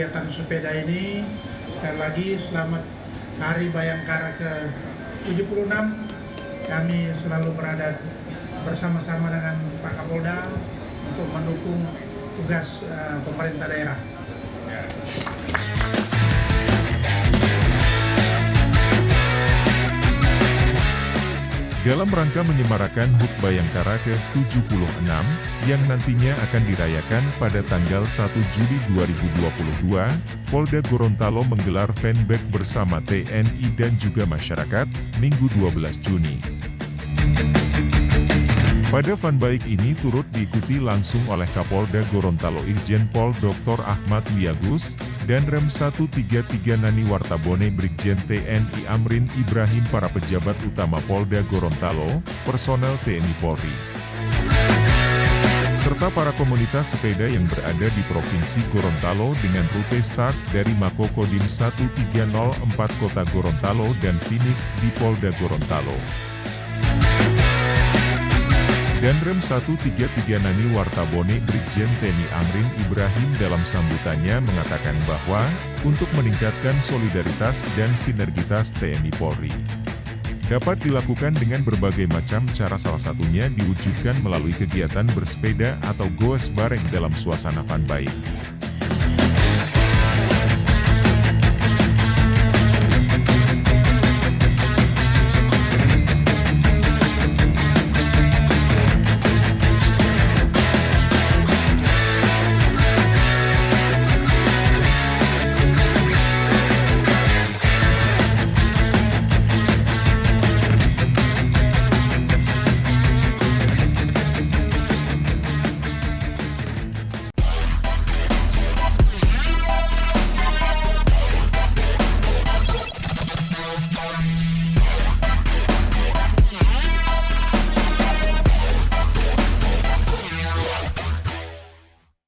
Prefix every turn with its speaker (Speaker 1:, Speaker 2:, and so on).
Speaker 1: kegiatan sepeda ini. Sekali lagi selamat Hari Bayangkara ke-76. Kami selalu berada bersama-sama dengan Pak Kapolda untuk mendukung tugas pemerintah daerah.
Speaker 2: Dalam rangka menyemarakan HUT Bayangkara ke-76 yang nantinya akan dirayakan pada tanggal 1 Juli 2022, Polda Gorontalo menggelar fanbike bersama TNI dan juga masyarakat, Minggu 12 Juni. Pada fanbike ini turut diikuti langsung oleh Kapolda Gorontalo Irjen Pol Dr. Ahmad Wiyagus, dan Rem 133 Nani Wartabone Brigjen TNI Amrin Ibrahim, para pejabat utama Polda Gorontalo, personel TNI Polri, serta para komunitas sepeda yang berada di Provinsi Gorontalo dengan rute start dari Mako Kodim 1304 Kota Gorontalo dan finish di Polda Gorontalo. Dan Rem 133 Nani Wartabone Brigjen TNI Amrin Ibrahim dalam sambutannya mengatakan bahwa, untuk meningkatkan solidaritas dan sinergitas TNI Polri dapat dilakukan dengan berbagai macam cara, salah satunya diwujudkan melalui kegiatan bersepeda atau goes bareng dalam suasana fanbike.